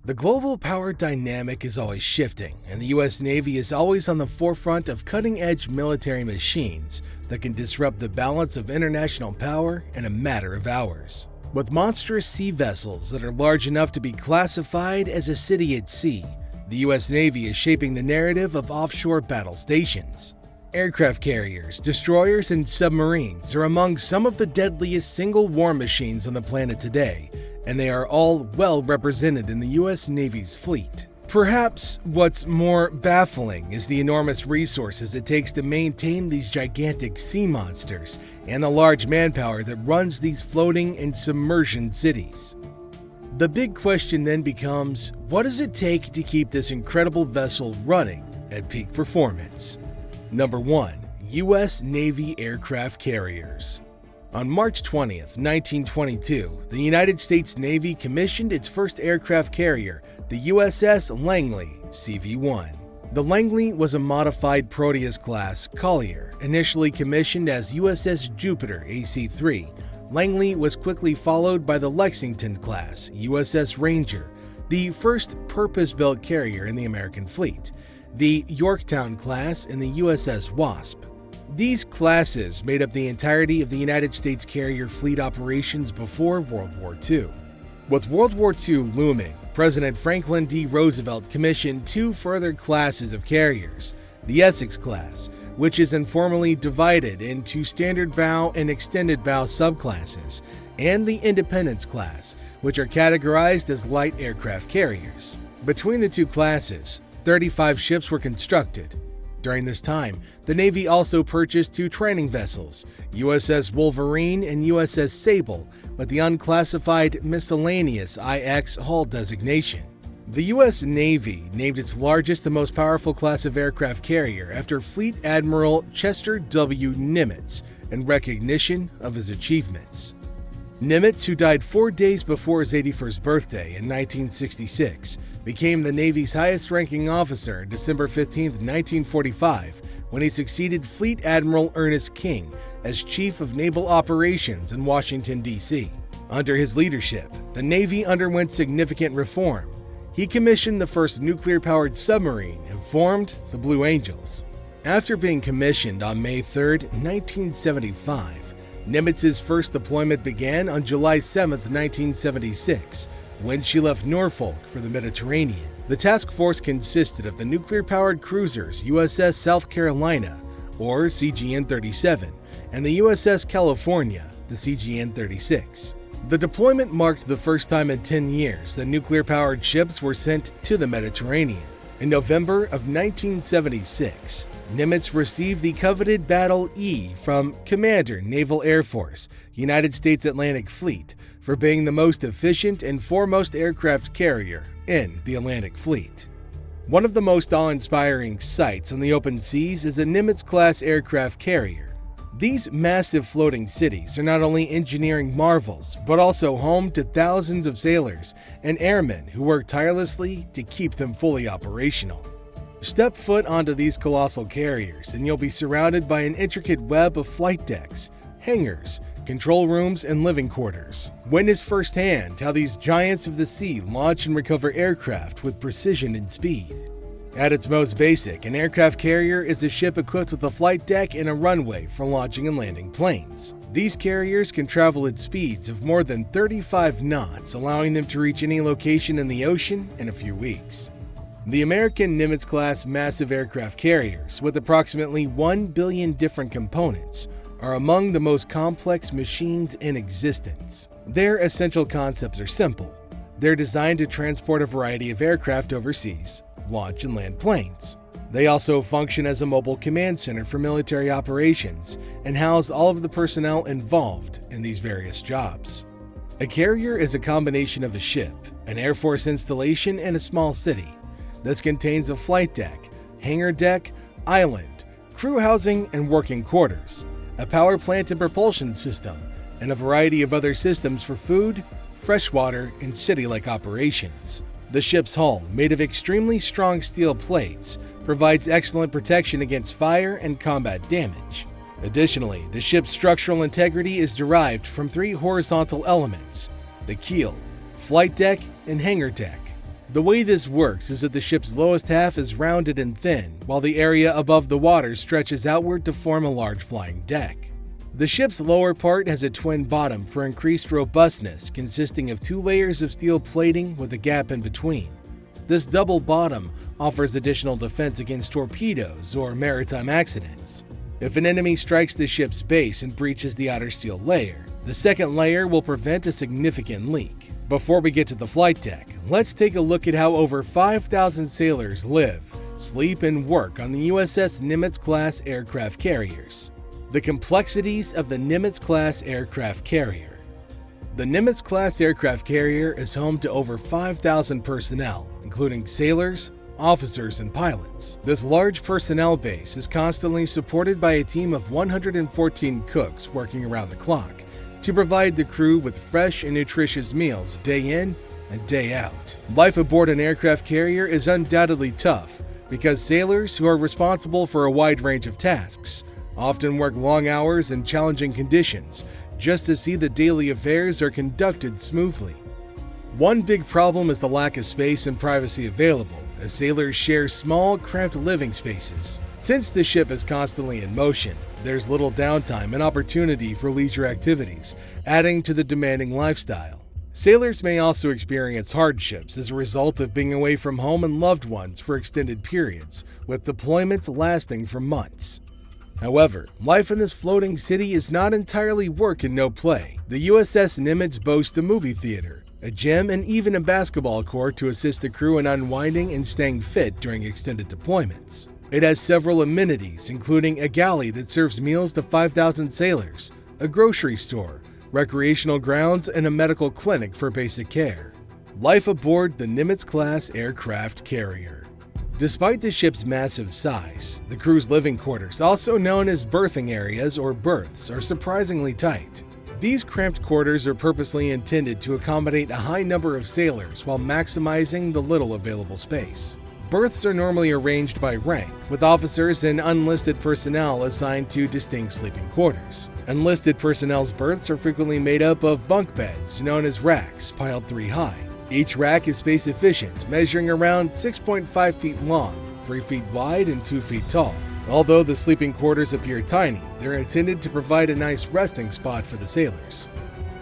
The global power dynamic is always shifting, and the U.S. Navy is always on the forefront of cutting-edge military machines that can disrupt the balance of international power in a matter of hours. With monstrous sea vessels that are large enough to be classified as a city at sea, the U.S. Navy is shaping the narrative of offshore battle stations. Aircraft carriers, destroyers, and submarines are among some of the deadliest single war machines on the planet today, and they are all well represented in the U.S. Navy's fleet. Perhaps what's more baffling is the enormous resources it takes to maintain these gigantic sea monsters and the large manpower that runs these floating and submersion cities. The big question then becomes, what does it take to keep this incredible vessel running at peak performance? Number 1. U.S. Navy aircraft carriers. On March 20th, 1922, the United States Navy commissioned its first aircraft carrier, the USS Langley CV-1. The Langley was a modified Proteus-class collier, initially commissioned as USS Jupiter AC-3. Langley was quickly followed by the Lexington-class USS Ranger, the first purpose-built carrier in the American fleet, the Yorktown-class, and the USS Wasp. These classes made up the entirety of the United States carrier fleet operations before World War II. With World War II looming, President Franklin D. Roosevelt commissioned two further classes of carriers, the Essex class, which is informally divided into standard bow and extended bow subclasses, and the Independence class, which are categorized as light aircraft carriers. Between the two classes, 35 ships were constructed. During this time, the Navy also purchased two training vessels, USS Wolverine and USS Sable, with the unclassified miscellaneous IX hull designation. The U.S. Navy named its largest and most powerful class of aircraft carrier after Fleet Admiral Chester W. Nimitz in recognition of his achievements. Nimitz, who died 4 days before his 81st birthday in 1966, became the Navy's highest-ranking officer December 15, 1945, when he succeeded Fleet Admiral Ernest King as Chief of Naval Operations in Washington, D.C. Under his leadership, the Navy underwent significant reform. He commissioned the first nuclear-powered submarine and formed the Blue Angels. After being commissioned on May 3, 1975, Nimitz's first deployment began on July 7, 1976, when she left Norfolk for the Mediterranean. The task force consisted of the nuclear-powered cruisers USS South Carolina, or CGN-37, and the USS California, the CGN-36. The deployment marked the first time in 10 years that nuclear-powered ships were sent to the Mediterranean. In November of 1976, Nimitz received the coveted Battle E from Commander, Naval Air Force, United States Atlantic Fleet, for being the most efficient and foremost aircraft carrier in the Atlantic Fleet. One of the most awe-inspiring sights on the open seas is a Nimitz-class aircraft carrier. These massive floating cities are not only engineering marvels, but also home to thousands of sailors and airmen who work tirelessly to keep them fully operational. Step foot onto these colossal carriers and you'll be surrounded by an intricate web of flight decks, hangars, control rooms, and living quarters. Witness firsthand how these giants of the sea launch and recover aircraft with precision and speed. At its most basic, an aircraft carrier is a ship equipped with a flight deck and a runway for launching and landing planes. These carriers can travel at speeds of more than 35 knots, allowing them to reach any location in the ocean in a few weeks. The American Nimitz-class massive aircraft carriers, with approximately 1 billion different components, are among the most complex machines in existence. Their essential concepts are simple. They're designed to transport a variety of aircraft overseas, launch and land planes. They also function as a mobile command center for military operations and house all of the personnel involved in these various jobs. A carrier is a combination of a ship, an Air Force installation, and a small city. This contains a flight deck, hangar deck, island, crew housing and working quarters, a power plant and propulsion system, and a variety of other systems for food, freshwater, and city-like operations. The ship's hull, made of extremely strong steel plates, provides excellent protection against fire and combat damage. Additionally, the ship's structural integrity is derived from 3 horizontal elements: the keel, flight deck, and hangar deck. The way this works is that the ship's lowest half is rounded and thin, while the area above the water stretches outward to form a large flying deck. The ship's lower part has a twin bottom for increased robustness, consisting of 2 layers of steel plating with a gap in between. This double bottom offers additional defense against torpedoes or maritime accidents. If an enemy strikes the ship's base and breaches the outer steel layer, the second layer will prevent a significant leak. Before we get to the flight deck, let's take a look at how over 5,000 sailors live, sleep, and work on the USS Nimitz-class aircraft carriers. The complexities of the Nimitz-class aircraft carrier. The Nimitz-class aircraft carrier is home to over 5,000 personnel, including sailors, officers, and pilots. This large personnel base is constantly supported by a team of 114 cooks working around the clock to provide the crew with fresh and nutritious meals day in and day out. Life aboard an aircraft carrier is undoubtedly tough because sailors, who are responsible for a wide range of tasks, often work long hours in challenging conditions just to see that daily affairs are conducted smoothly. One big problem is the lack of space and privacy available, as sailors share small, cramped living spaces. Since the ship is constantly in motion, there's little downtime and opportunity for leisure activities, adding to the demanding lifestyle. Sailors may also experience hardships as a result of being away from home and loved ones for extended periods, with deployments lasting for months. However, life in this floating city is not entirely work and no play. The USS Nimitz boasts a movie theater, a gym, and even a basketball court to assist the crew in unwinding and staying fit during extended deployments. It has several amenities, including a galley that serves meals to 5,000 sailors, a grocery store, recreational grounds, and a medical clinic for basic care. Life aboard the Nimitz-class aircraft carrier. Despite the ship's massive size, the crew's living quarters, also known as berthing areas or berths, are surprisingly tight. These cramped quarters are purposely intended to accommodate a high number of sailors while maximizing the little available space. Berths are normally arranged by rank, with officers and unlisted personnel assigned to distinct sleeping quarters. Enlisted personnel's berths are frequently made up of bunk beds, known as racks, piled 3 high. Each rack is space efficient, measuring around 6.5 feet long, 3 feet wide, and 2 feet tall. Although the sleeping quarters appear tiny, they're intended to provide a nice resting spot for the sailors.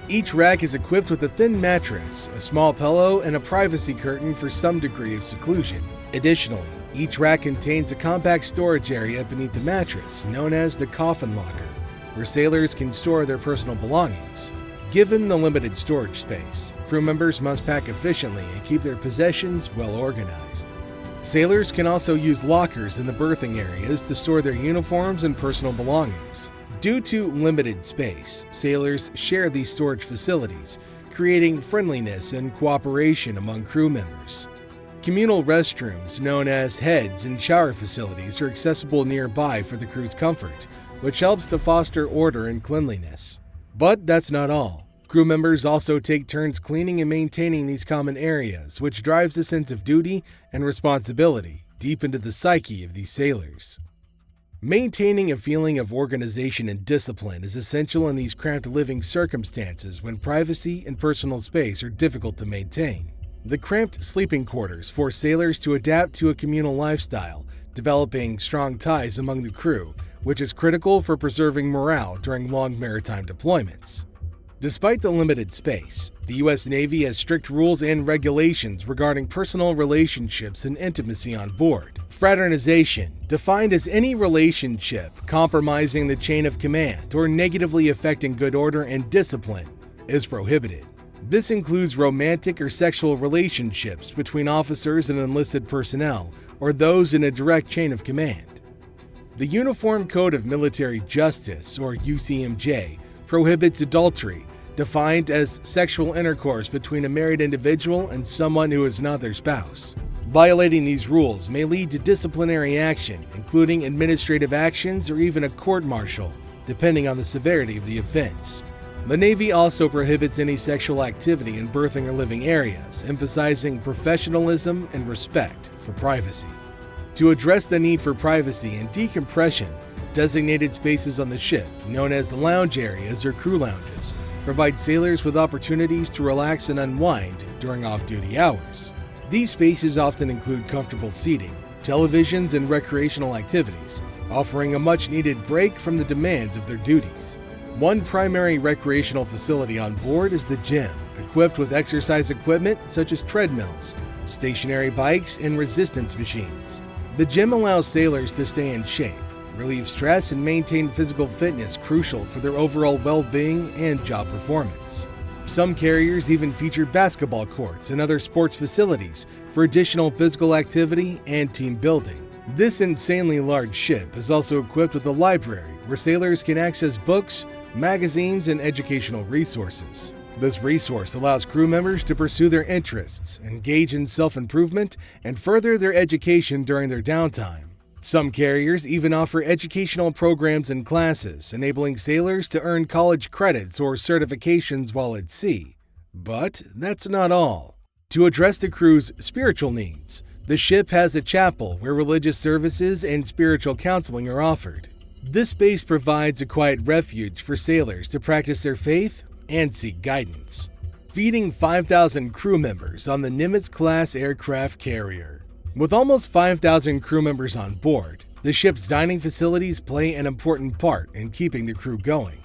Each rack is equipped with a thin mattress, a small pillow, and a privacy curtain for some degree of seclusion. Additionally, each rack contains a compact storage area beneath the mattress, known as the coffin locker, where sailors can store their personal belongings. Given the limited storage space, crew members must pack efficiently and keep their possessions well organized. Sailors can also use lockers in the berthing areas to store their uniforms and personal belongings. Due to limited space, sailors share these storage facilities, creating friendliness and cooperation among crew members. Communal restrooms, known as heads and shower facilities, are accessible nearby for the crew's comfort, which helps to foster order and cleanliness. But that's not all. Crew members also take turns cleaning and maintaining these common areas, which drives a sense of duty and responsibility deep into the psyche of these sailors. Maintaining a feeling of organization and discipline is essential in these cramped living circumstances when privacy and personal space are difficult to maintain. The cramped sleeping quarters force sailors to adapt to a communal lifestyle, developing strong ties among the crew, which is critical for preserving morale during long maritime deployments. Despite the limited space, the U.S. Navy has strict rules and regulations regarding personal relationships and intimacy on board. Fraternization, defined as any relationship compromising the chain of command or negatively affecting good order and discipline, is prohibited. This includes romantic or sexual relationships between officers and enlisted personnel, or those in a direct chain of command. The Uniform Code of Military Justice, or UCMJ, prohibits adultery, defined as sexual intercourse between a married individual and someone who is not their spouse. Violating these rules may lead to disciplinary action, including administrative actions or even a court-martial, depending on the severity of the offense. The Navy also prohibits any sexual activity in berthing or living areas, emphasizing professionalism and respect for privacy. To address the need for privacy and decompression, designated spaces on the ship, known as lounge areas or crew lounges, provide sailors with opportunities to relax and unwind during off-duty hours. These spaces often include comfortable seating, televisions, and recreational activities, offering a much-needed break from the demands of their duties. One primary recreational facility on board is the gym, equipped with exercise equipment such as treadmills, stationary bikes, and resistance machines. The gym allows sailors to stay in shape, relieve stress, and maintain physical fitness crucial for their overall well-being and job performance. Some carriers even feature basketball courts and other sports facilities for additional physical activity and team building. This insanely large ship is also equipped with a library where sailors can access books, magazines, and educational resources. This resource allows crew members to pursue their interests, engage in self-improvement, and further their education during their downtime. Some carriers even offer educational programs and classes, enabling sailors to earn college credits or certifications while at sea. But that's not all. To address the crew's spiritual needs, the ship has a chapel where religious services and spiritual counseling are offered. This space provides a quiet refuge for sailors to practice their faith and seek guidance. Feeding 5,000 crew members on the Nimitz-class aircraft carrier. With almost 5,000 crew members on board, the ship's dining facilities play an important part in keeping the crew going.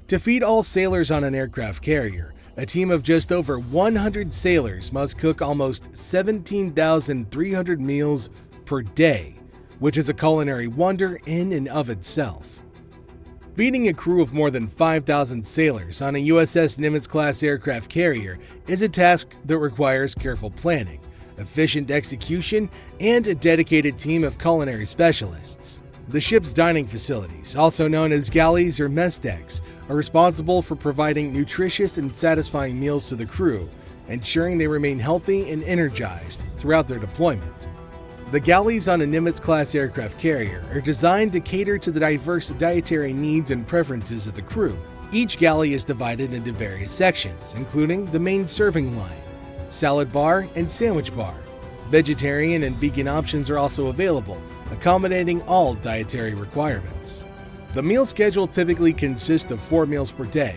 To feed all sailors on an aircraft carrier, a team of just over 100 sailors must cook almost 17,300 meals per day, which is a culinary wonder in and of itself. Feeding a crew of more than 5,000 sailors on a USS Nimitz-class aircraft carrier is a task that requires careful planning, efficient execution, and a dedicated team of culinary specialists. The ship's dining facilities, also known as galleys or mess decks, are responsible for providing nutritious and satisfying meals to the crew, ensuring they remain healthy and energized throughout their deployment. The galleys on a Nimitz-class aircraft carrier are designed to cater to the diverse dietary needs and preferences of the crew. Each galley is divided into various sections, including the main serving line, salad bar, and sandwich bar. Vegetarian and vegan options are also available, accommodating all dietary requirements. The meal schedule typically consists of 4 meals per day: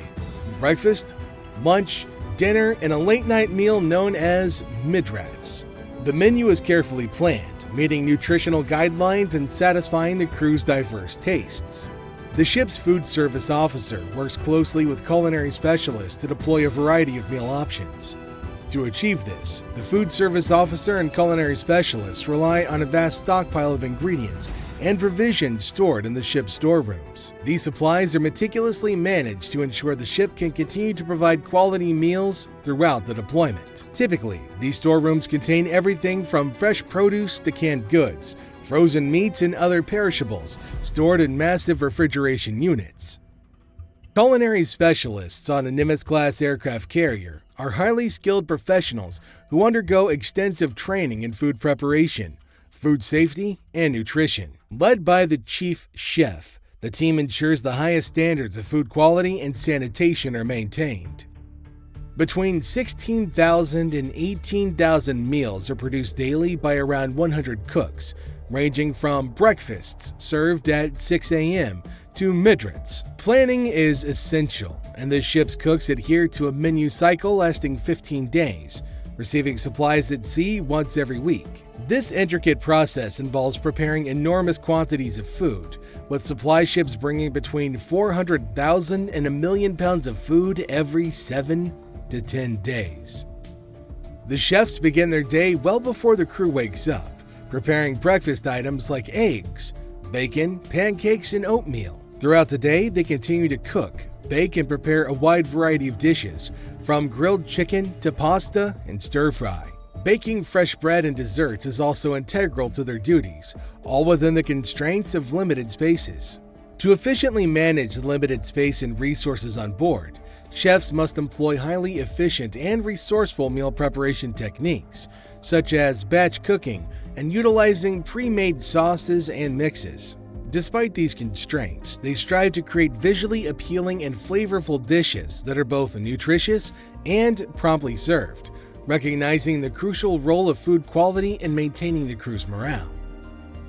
breakfast, lunch, dinner, and a late-night meal known as midrats. The menu is carefully planned, meeting nutritional guidelines and satisfying the crew's diverse tastes. The ship's food service officer works closely with culinary specialists to deploy a variety of meal options. To achieve this, the food service officer and culinary specialists rely on a vast stockpile of ingredients and provisions stored in the ship's storerooms. These supplies are meticulously managed to ensure the ship can continue to provide quality meals throughout the deployment. Typically, these storerooms contain everything from fresh produce to canned goods, frozen meats, and other perishables, stored in massive refrigeration units. Culinary specialists on a Nimitz-class aircraft carrier are highly skilled professionals who undergo extensive training in food preparation, food safety, and nutrition. Led by the chief chef, the team ensures the highest standards of food quality and sanitation are maintained. Between 16,000 and 18,000 meals are produced daily by around 100 cooks, ranging from breakfasts served at 6 a.m. to midrats. Planning is essential, and the ship's cooks adhere to a menu cycle lasting 15 days, receiving supplies at sea once every week. This intricate process involves preparing enormous quantities of food, with supply ships bringing between 400,000 and 1 million pounds of food every 7 to 10 days. The chefs begin their day well before the crew wakes up, preparing breakfast items like eggs, bacon, pancakes, and oatmeal. Throughout the day, they continue to cook, bake, and prepare a wide variety of dishes, from grilled chicken to pasta and stir-fry. Baking fresh bread and desserts is also integral to their duties, all within the constraints of limited spaces. To efficiently manage the limited space and resources on board, chefs must employ highly efficient and resourceful meal preparation techniques, such as batch cooking and utilizing pre-made sauces and mixes. Despite these constraints, they strive to create visually appealing and flavorful dishes that are both nutritious and promptly served, recognizing the crucial role of food quality in maintaining the crew's morale.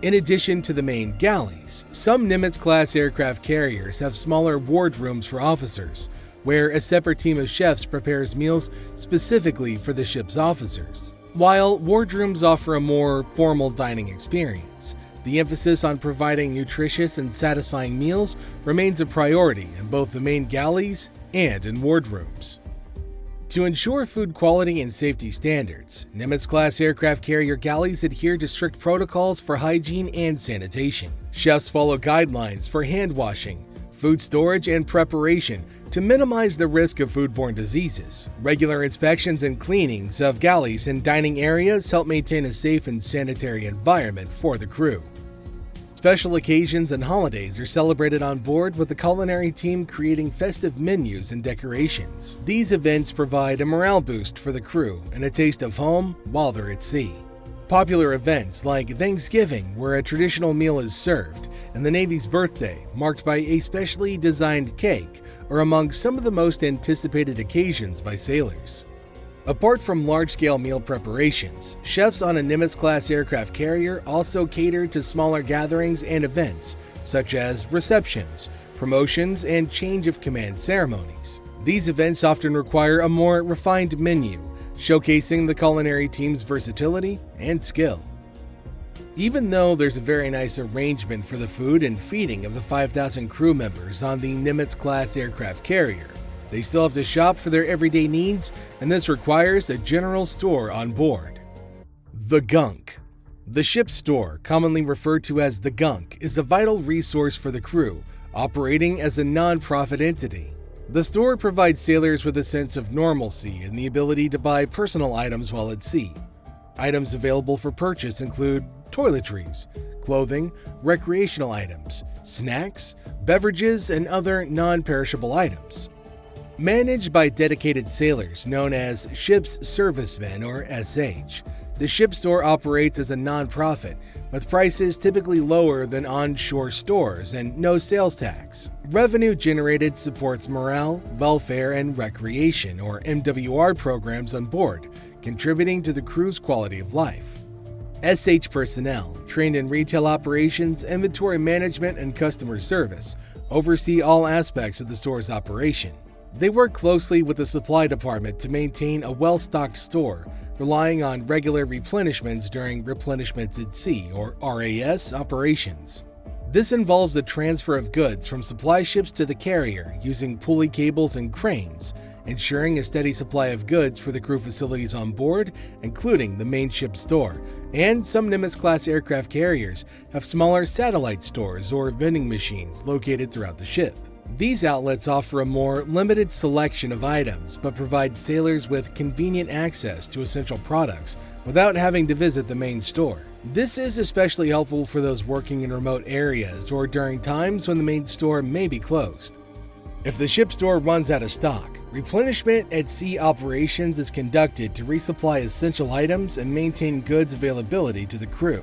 In addition to the main galleys, some Nimitz-class aircraft carriers have smaller wardrooms for officers, where a separate team of chefs prepares meals specifically for the ship's officers. While wardrooms offer a more formal dining experience, the emphasis on providing nutritious and satisfying meals remains a priority in both the main galleys and in wardrooms. To ensure food quality and safety standards, Nimitz-class aircraft carrier galleys adhere to strict protocols for hygiene and sanitation. Chefs follow guidelines for hand washing, food storage, and preparation to minimize the risk of foodborne diseases. Regular inspections and cleanings of galleys and dining areas help maintain a safe and sanitary environment for the crew. Special occasions and holidays are celebrated on board, with the culinary team creating festive menus and decorations. These events provide a morale boost for the crew and a taste of home while they're at sea. Popular events like Thanksgiving, where a traditional meal is served, and the Navy's birthday, marked by a specially designed cake, are among some of the most anticipated occasions by sailors. Apart from large-scale meal preparations, chefs on a Nimitz-class aircraft carrier also cater to smaller gatherings and events, such as receptions, promotions, and change of command ceremonies. These events often require a more refined menu, showcasing the culinary team's versatility and skill. Even though there's a very nice arrangement for the food and feeding of the 5,000 crew members on the Nimitz-class aircraft carrier, they still have to shop for their everyday needs, and this requires a general store on board. The Gunk. The ship's store, commonly referred to as the Gunk, is a vital resource for the crew, operating as a non-profit entity. The store provides sailors with a sense of normalcy and the ability to buy personal items while at sea. Items available for purchase include toiletries, clothing, recreational items, snacks, beverages, and other non-perishable items. Managed by dedicated sailors known as Ship's Servicemen or SH, the ship store operates as a non-profit, with prices typically lower than onshore stores and no sales tax. Revenue generated supports morale, welfare, and recreation or MWR programs on board, contributing to the crew's quality of life. SH personnel, trained in retail operations, inventory management, and customer service, oversee all aspects of the store's operation. They work closely with the supply department to maintain a well-stocked store, relying on regular replenishments during replenishments at sea or RAS operations. This involves the transfer of goods from supply ships to the carrier using pulley cables and cranes, ensuring a steady supply of goods for the crew facilities on board, including the main ship store. And some Nimitz-class aircraft carriers have smaller satellite stores or vending machines located throughout the ship. These outlets offer a more limited selection of items, but provide sailors with convenient access to essential products without having to visit the main store. This is especially helpful for those working in remote areas or during times when the main store may be closed. If the ship store runs out of stock, replenishment at sea operations is conducted to resupply essential items and maintain goods availability to the crew.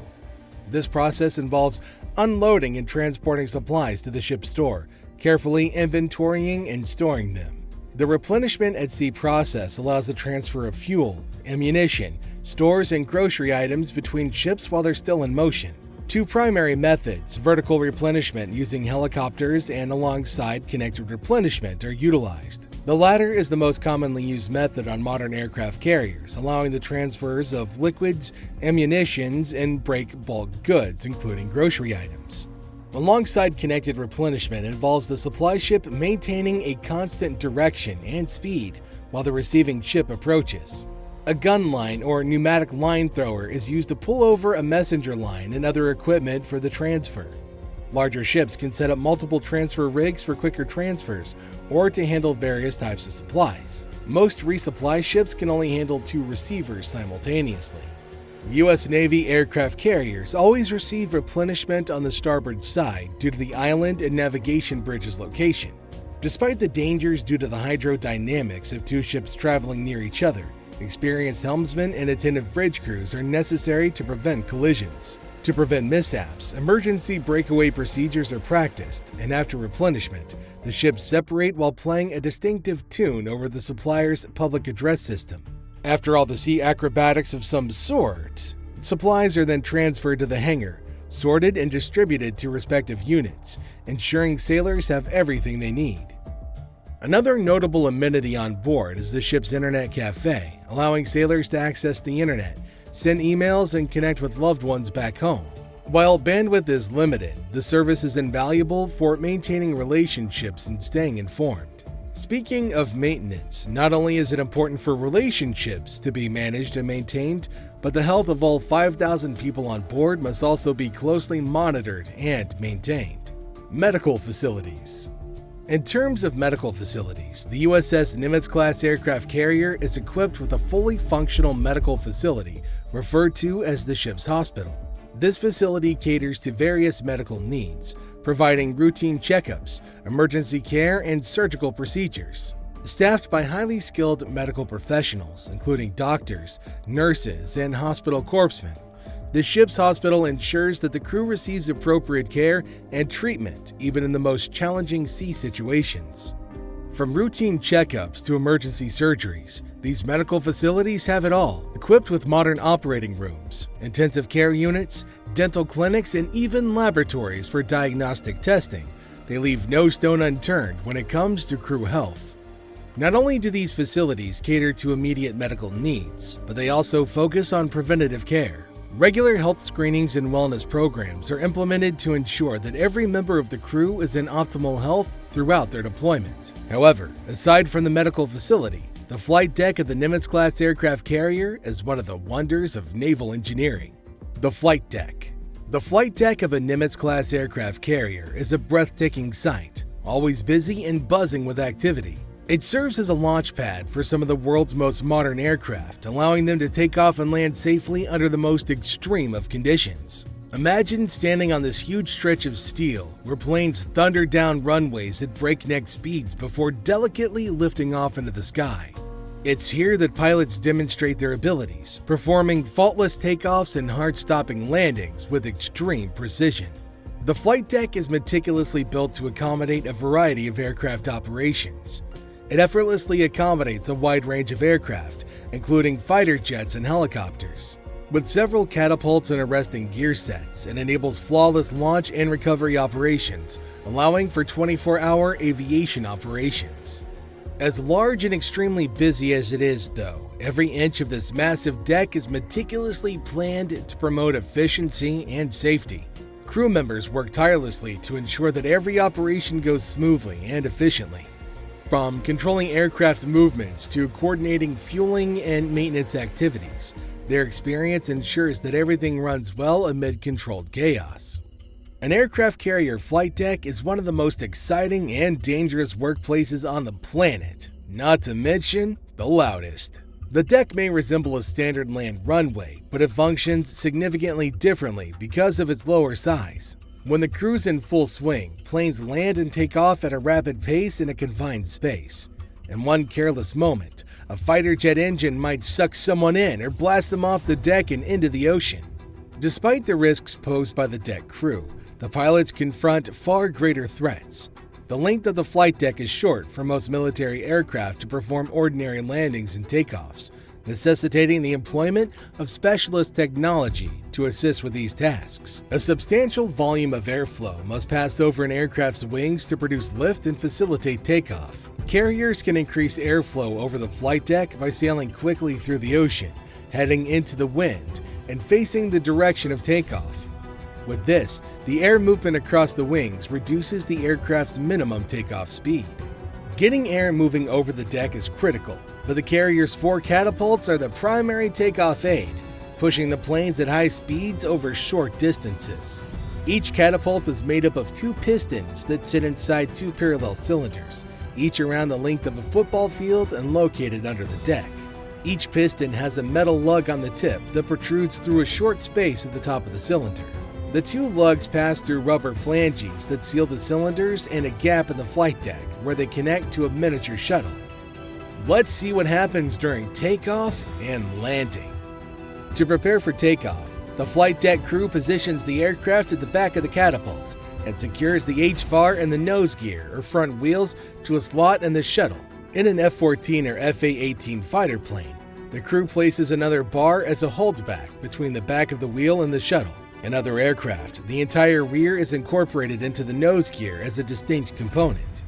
This process involves unloading and transporting supplies to the ship store, carefully inventorying and storing them. The replenishment at sea process allows the transfer of fuel, ammunition, stores, and grocery items between ships while they're still in motion. Two primary methods, vertical replenishment using helicopters and alongside connected replenishment, are utilized. The latter is the most commonly used method on modern aircraft carriers, allowing the transfers of liquids, ammunitions, and break bulk goods, including grocery items. Alongside connected replenishment involves the supply ship maintaining a constant direction and speed while the receiving ship approaches. A gun line or pneumatic line thrower is used to pull over a messenger line and other equipment for the transfer. Larger ships can set up multiple transfer rigs for quicker transfers or to handle various types of supplies. Most resupply ships can only handle 2 receivers simultaneously. U.S. Navy aircraft carriers always receive replenishment on the starboard side due to the island and navigation bridge's location. Despite the dangers due to the hydrodynamics of 2 ships traveling near each other, experienced helmsmen and attentive bridge crews are necessary to prevent collisions. To prevent mishaps, emergency breakaway procedures are practiced, and after replenishment, the ships separate while playing a distinctive tune over the supplier's public address system. After all the sea acrobatics of some sort, supplies are then transferred to the hangar, sorted and distributed to respective units, ensuring sailors have everything they need. Another notable amenity on board is the ship's internet cafe, allowing sailors to access the internet send emails, and connect with loved ones back home. While bandwidth is limited, the service is invaluable for maintaining relationships and staying informed. Speaking of maintenance, not only is it important for relationships to be managed and maintained, but the health of all 5,000 people on board must also be closely monitored and maintained. Medical facilities. In terms of medical facilities, the USS Nimitz-class aircraft carrier is equipped with a fully functional medical facility referred to as the ship's hospital. This facility caters to various medical needs, providing routine checkups, emergency care, and surgical procedures. Staffed by highly skilled medical professionals, including doctors, nurses, and hospital corpsmen, the ship's hospital ensures that the crew receives appropriate care and treatment even in the most challenging sea situations. From routine checkups to emergency surgeries, these medical facilities have it all, equipped with modern operating rooms, intensive care units, dental clinics, and even laboratories for diagnostic testing. They leave no stone unturned when it comes to crew health. Not only do these facilities cater to immediate medical needs, but they also focus on preventative care. Regular health screenings and wellness programs are implemented to ensure that every member of the crew is in optimal health throughout their deployment. However, aside from the medical facility, the flight deck of the Nimitz-class aircraft carrier is one of the wonders of naval engineering. The flight deck. The flight deck of a Nimitz-class aircraft carrier is a breathtaking sight, always busy and buzzing with activity. It serves as a launch pad for some of the world's most modern aircraft, allowing them to take off and land safely under the most extreme of conditions. Imagine standing on this huge stretch of steel where planes thunder down runways at breakneck speeds before delicately lifting off into the sky. It's here that pilots demonstrate their abilities, performing faultless takeoffs and heart-stopping landings with extreme precision. The flight deck is meticulously built to accommodate a variety of aircraft operations. It effortlessly accommodates a wide range of aircraft, including fighter jets and helicopters. With several catapults and arresting gear sets, it enables flawless launch and recovery operations, allowing for 24-hour aviation operations. As large and extremely busy as it is, though, every inch of this massive deck is meticulously planned to promote efficiency and safety. Crew members work tirelessly to ensure that every operation goes smoothly and efficiently. From controlling aircraft movements to coordinating fueling and maintenance activities, their experience ensures that everything runs well amid controlled chaos. An aircraft carrier flight deck is one of the most exciting and dangerous workplaces on the planet, not to mention the loudest. The deck may resemble a standard land runway, but it functions significantly differently because of its lower size. When the crew's in full swing, planes land and take off at a rapid pace in a confined space. In one careless moment, a fighter jet engine might suck someone in or blast them off the deck and into the ocean. Despite the risks posed by the deck crew, the pilots confront far greater threats. The length of the flight deck is short for most military aircraft to perform ordinary landings and takeoffs, necessitating the employment of specialist technology to assist with these tasks. A substantial volume of airflow must pass over an aircraft's wings to produce lift and facilitate takeoff. Carriers can increase airflow over the flight deck by sailing quickly through the ocean, heading into the wind, and facing the direction of takeoff. With this, the air movement across the wings reduces the aircraft's minimum takeoff speed. Getting air moving over the deck is critical, but the carrier's 4 catapults are the primary takeoff aid, pushing the planes at high speeds over short distances. Each catapult is made up of 2 pistons that sit inside 2 parallel cylinders, each around the length of a football field and located under the deck. Each piston has a metal lug on the tip that protrudes through a short space at the top of the cylinder. The 2 lugs pass through rubber flanges that seal the cylinders and a gap in the flight deck where they connect to a miniature shuttle. Let's see what happens during takeoff and landing. To prepare for takeoff, the flight deck crew positions the aircraft at the back of the catapult and secures the H-bar and the nose gear or front wheels to a slot in the shuttle. In an F-14 or F/A-18 fighter plane, the crew places another bar as a holdback between the back of the wheel and the shuttle. In other aircraft, the entire rear is incorporated into the nose gear as a distinct component.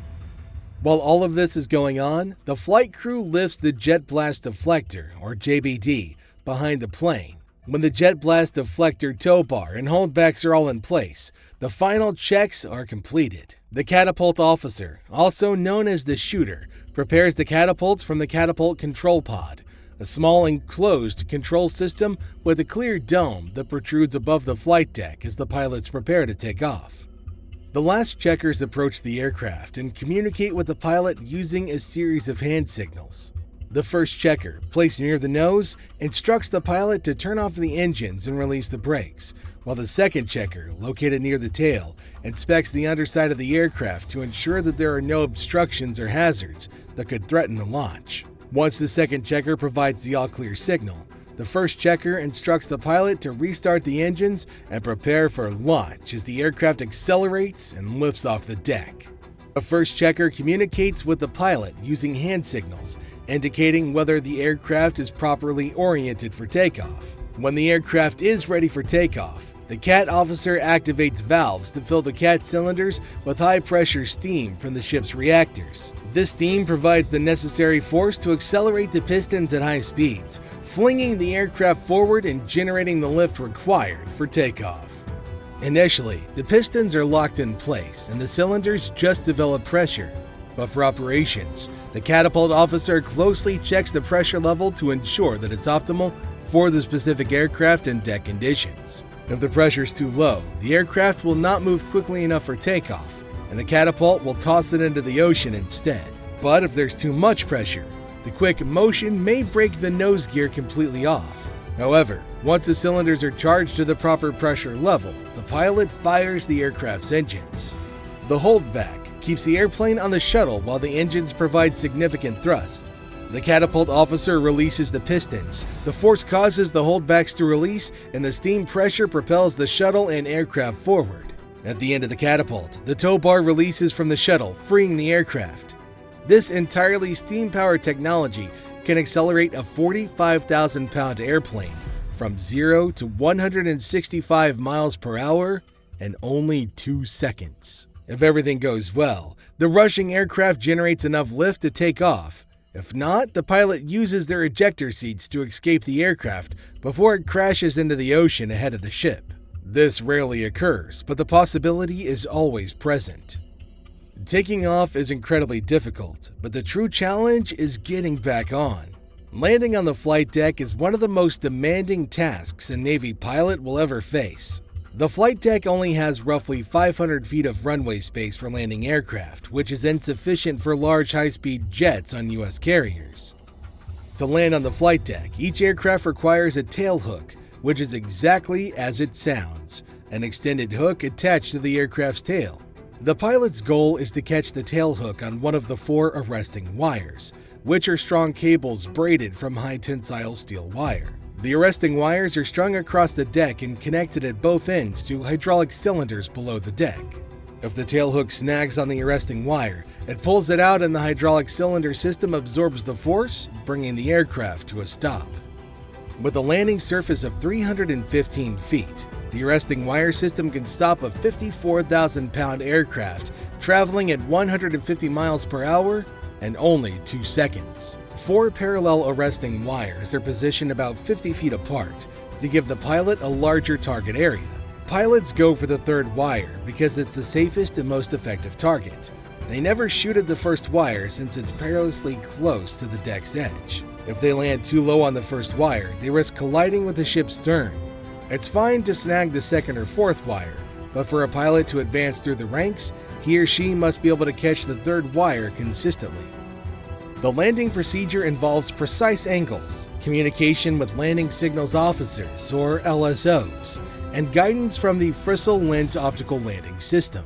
While all of this is going on, the flight crew lifts the Jet Blast Deflector, or JBD, behind the plane. When the jet blast deflector, tow bar, and holdbacks are all in place, the final checks are completed. The catapult officer, also known as the shooter, prepares the catapults from the catapult control pod, a small enclosed control system with a clear dome that protrudes above the flight deck as the pilots prepare to take off. The last checkers approach the aircraft and communicate with the pilot using a series of hand signals. The first checker, placed near the nose, instructs the pilot to turn off the engines and release the brakes, while the second checker, located near the tail, inspects the underside of the aircraft to ensure that there are no obstructions or hazards that could threaten the launch. Once the second checker provides the all-clear signal, the first checker instructs the pilot to restart the engines and prepare for launch as the aircraft accelerates and lifts off the deck. The first checker communicates with the pilot using hand signals, indicating whether the aircraft is properly oriented for takeoff. When the aircraft is ready for takeoff, the CAT officer activates valves to fill the CAT cylinders with high-pressure steam from the ship's reactors. This steam provides the necessary force to accelerate the pistons at high speeds, flinging the aircraft forward and generating the lift required for takeoff. Initially, the pistons are locked in place and the cylinders just develop pressure. But for operations, the catapult officer closely checks the pressure level to ensure that it's optimal for the specific aircraft and deck conditions. If the pressure is too low, the aircraft will not move quickly enough for takeoff, and the catapult will toss it into the ocean instead. But if there's too much pressure, the quick motion may break the nose gear completely off. However, once the cylinders are charged to the proper pressure level, the pilot fires the aircraft's engines. The holdback keeps the airplane on the shuttle while the engines provide significant thrust. The catapult officer releases the pistons. The force causes the holdbacks to release, and the steam pressure propels the shuttle and aircraft forward. At the end of the catapult, the tow bar releases from the shuttle, freeing the aircraft. This entirely steam-powered technology can accelerate a 45,000-pound airplane from 0 to 165 miles per hour in only 2 seconds. If everything goes well, the rushing aircraft generates enough lift to take off. If not, the pilot uses their ejector seats to escape the aircraft before it crashes into the ocean ahead of the ship. This rarely occurs, but the possibility is always present. Taking off is incredibly difficult, but the true challenge is getting back on. Landing on the flight deck is one of the most demanding tasks a Navy pilot will ever face. The flight deck only has roughly 500 feet of runway space for landing aircraft, which is insufficient for large high-speed jets on U.S. carriers. To land on the flight deck, each aircraft requires a tail hook, which is exactly as it sounds, an extended hook attached to the aircraft's tail. The pilot's goal is to catch the tail hook on one of the 4 arresting wires, which are strong cables braided from high-tensile steel wire. The arresting wires are strung across the deck and connected at both ends to hydraulic cylinders below the deck. If the tailhook snags on the arresting wire, it pulls it out and the hydraulic cylinder system absorbs the force, bringing the aircraft to a stop. With a landing surface of 315 feet, the arresting wire system can stop a 54,000-pound aircraft traveling at 150 miles per hour in only 2 seconds. 4 parallel arresting wires are positioned about 50 feet apart to give the pilot a larger target area. Pilots go for the third wire because it's the safest and most effective target. They never shoot at the first wire since it's perilously close to the deck's edge. If they land too low on the first wire, they risk colliding with the ship's stern. It's fine to snag the second or fourth wire, but for a pilot to advance through the ranks, he or she must be able to catch the third wire consistently. The landing procedure involves precise angles, communication with landing signals officers, or LSOs, and guidance from the Frisell Lens optical landing system.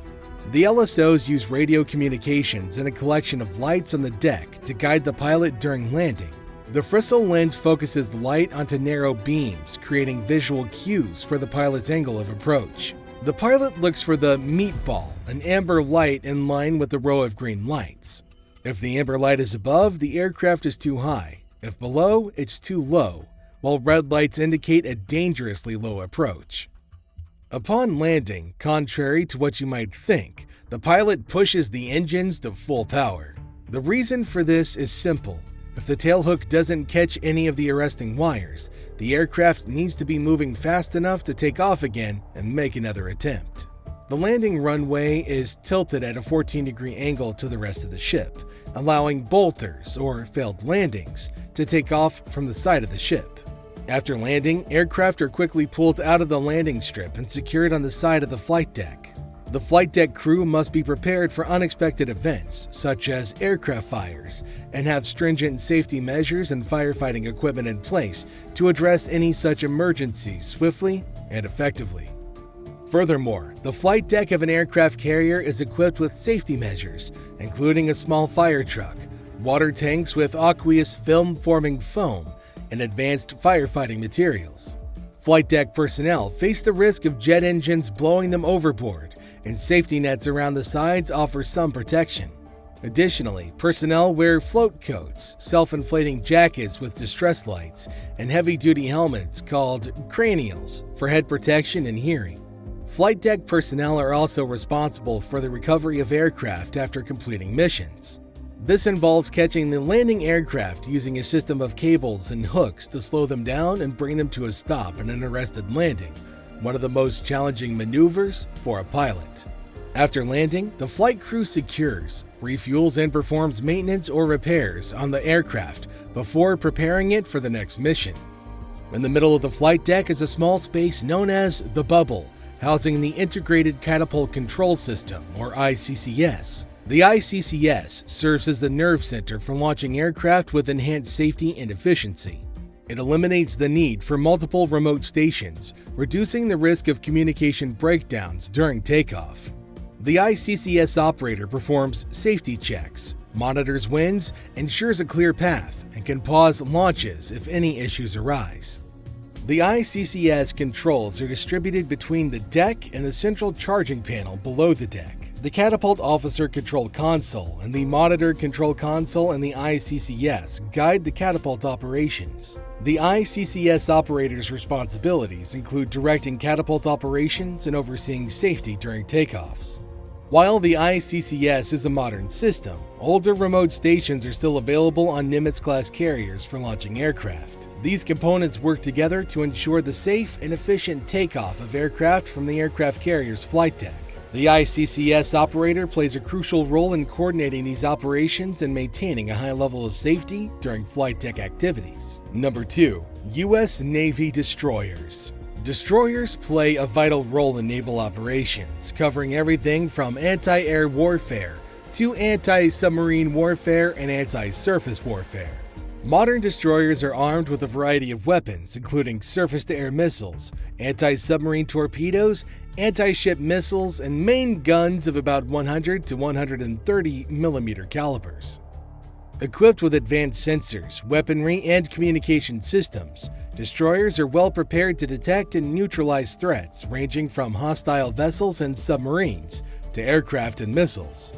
The LSOs use radio communications and a collection of lights on the deck to guide the pilot during landing. The Frisell lens focuses light onto narrow beams, creating visual cues for the pilot's angle of approach. The pilot looks for the meatball, an amber light in line with the row of green lights. If the amber light is above, the aircraft is too high. If below, it's too low, while red lights indicate a dangerously low approach. Upon landing, contrary to what you might think, the pilot pushes the engines to full power. The reason for this is simple. If the tailhook doesn't catch any of the arresting wires, the aircraft needs to be moving fast enough to take off again and make another attempt. The landing runway is tilted at a 14-degree angle to the rest of the ship, allowing bolters, or failed landings, to take off from the side of the ship. After landing, aircraft are quickly pulled out of the landing strip and secured on the side of the flight deck. The flight deck crew must be prepared for unexpected events, such as aircraft fires, and have stringent safety measures and firefighting equipment in place to address any such emergencies swiftly and effectively. Furthermore, the flight deck of an aircraft carrier is equipped with safety measures, including a small fire truck, water tanks with aqueous film-forming foam, and advanced firefighting materials. Flight deck personnel face the risk of jet engines blowing them overboard, and safety nets around the sides offer some protection. Additionally, personnel wear float coats, self-inflating jackets with distress lights, and heavy-duty helmets called cranials for head protection and hearing. Flight deck personnel are also responsible for the recovery of aircraft after completing missions. This involves catching the landing aircraft using a system of cables and hooks to slow them down and bring them to a stop in an arrested landing, one of the most challenging maneuvers for a pilot. After landing, the flight crew secures, refuels, and performs maintenance or repairs on the aircraft before preparing it for the next mission. In the middle of the flight deck is a small space known as the bubble, housing the Integrated Catapult Control System, or ICCS. The ICCS serves as the nerve center for launching aircraft with enhanced safety and efficiency. It eliminates the need for multiple remote stations, reducing the risk of communication breakdowns during takeoff. The ICCS operator performs safety checks, monitors winds, ensures a clear path, and can pause launches if any issues arise. The ICCS controls are distributed between the deck and the central charging panel below the deck. The Catapult Officer Control Console and the Monitor Control Console in the ICCS guide the catapult operations. The ICCS operator's responsibilities include directing catapult operations and overseeing safety during takeoffs. While the ICCS is a modern system, older remote stations are still available on Nimitz-class carriers for launching aircraft. These components work together to ensure the safe and efficient takeoff of aircraft from the aircraft carrier's flight deck. The ICCS operator plays a crucial role in coordinating these operations and maintaining a high level of safety during flight deck activities. Number 2. U.S. Navy destroyers. Destroyers play a vital role in naval operations, covering everything from anti-air warfare to anti-submarine warfare and anti-surface warfare. Modern destroyers are armed with a variety of weapons, including surface-to-air missiles, anti-submarine torpedoes, anti-ship missiles, and main guns of about 100 to 130 mm calibers. Equipped with advanced sensors, weaponry, and communication systems, destroyers are well prepared to detect and neutralize threats ranging from hostile vessels and submarines to aircraft and missiles.